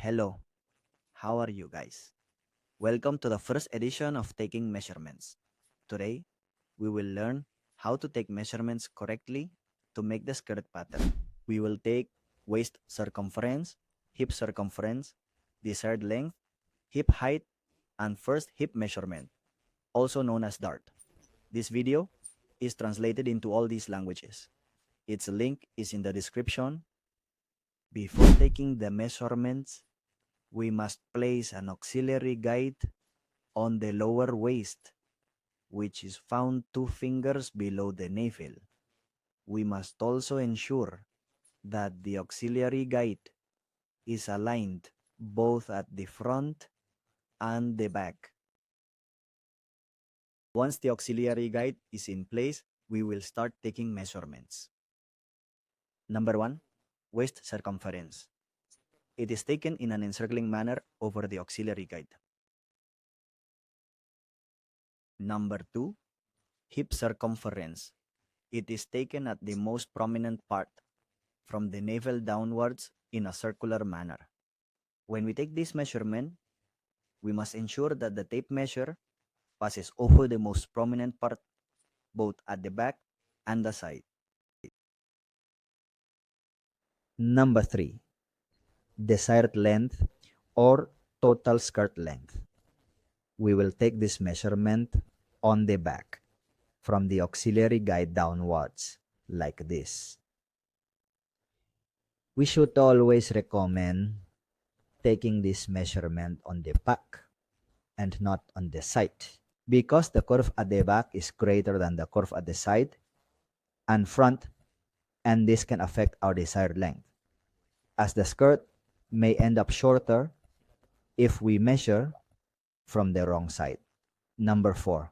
Hello, how are you guys? Welcome to the first edition of Taking Measurements. Today, we will learn how to take measurements correctly to make the skirt pattern. We will take waist circumference, hip circumference, desired length, hip height, and first hip measurement, also known as DART. This video is translated into all these languages. Its link is in the description. Before taking the measurements, we must place an auxiliary guide on the lower waist, which is found 2 fingers below the navel. We must also ensure that the auxiliary guide is aligned both at the front and the back. Once the auxiliary guide is in place, we will start taking measurements. Number 1, waist circumference. It is taken in an encircling manner over the auxiliary guide. Number 2, hip circumference. It is taken at the most prominent part, from the navel downwards in a circular manner. When we take this measurement, we must ensure that the tape measure passes over the most prominent part, both at the back and the side. Number 3, desired length or total skirt length. We will take this measurement on the back from the auxiliary guide downwards like this. We should always recommend taking this measurement on the back and not on the side, because the curve at the back is greater than the curve at the side and front, and this can affect our desired length, as the skirt may end up shorter if we measure from the wrong side. Number 4,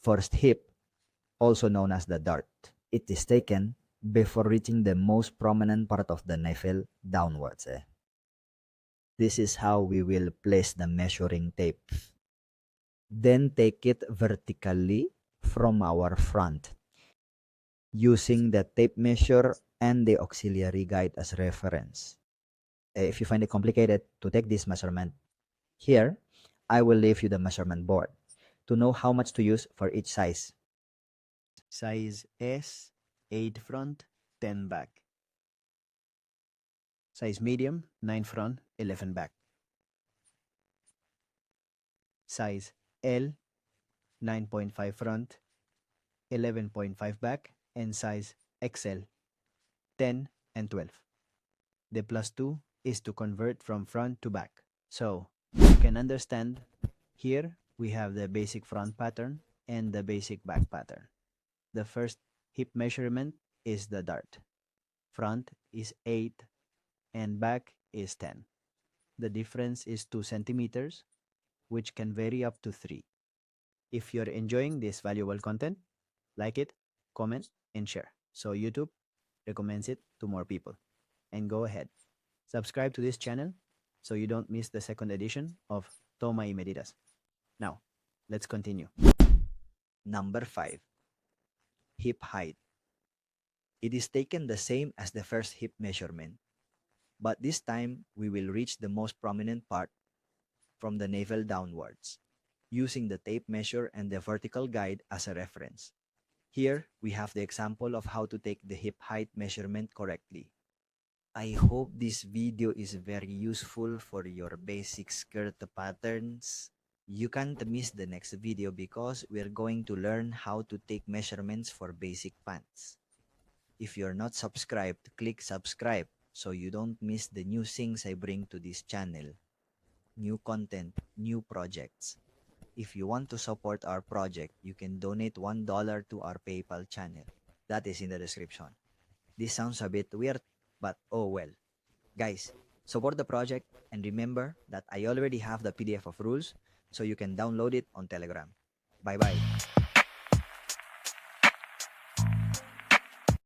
first hip, also known as the DART. It is taken before reaching the most prominent part of the navel downwards. This is how we will place the measuring tape. Then take it vertically from our front, using the tape measure and the auxiliary guide as reference. If you find it complicated to take this measurement, here I will leave you the measurement board to know how much to use for each size. Size S, 8 front, 10 back. Size medium, 9 front, 11 back. Size L, 9.5 front, 11.5 back, and size XL, 10 and 12. The +2 is to convert from front to back. So, you can understand, here we have the basic front pattern and the basic back pattern. The first hip measurement is the DART. Front is 8 and back is 10. The difference is 2 centimeters, which can vary up to 3. If you're enjoying this valuable content, like it, comment, and share, so YouTube recommends it to more people. And go ahead, subscribe to this channel so you don't miss the second edition of Toma y Medidas. Now, let's continue. Number 5, hip height. It is taken the same as the first hip measurement, but this time we will reach the most prominent part from the navel downwards, using the tape measure and the vertical guide as a reference. Here, we have the example of how to take the hip height measurement correctly. I hope this video is very useful for your basic skirt patterns. You can't miss the next video because we're going to learn how to take measurements for basic pants. If you're not subscribed, click subscribe so you don't miss the new things I bring to this channel. New content, new projects. If you want to support our project, you can donate $1 to our PayPal channel. That is in the description. This sounds a bit weird, but oh well. Guys, support the project and remember that I already have the PDF of rules, so you can download it on Telegram. Bye-bye.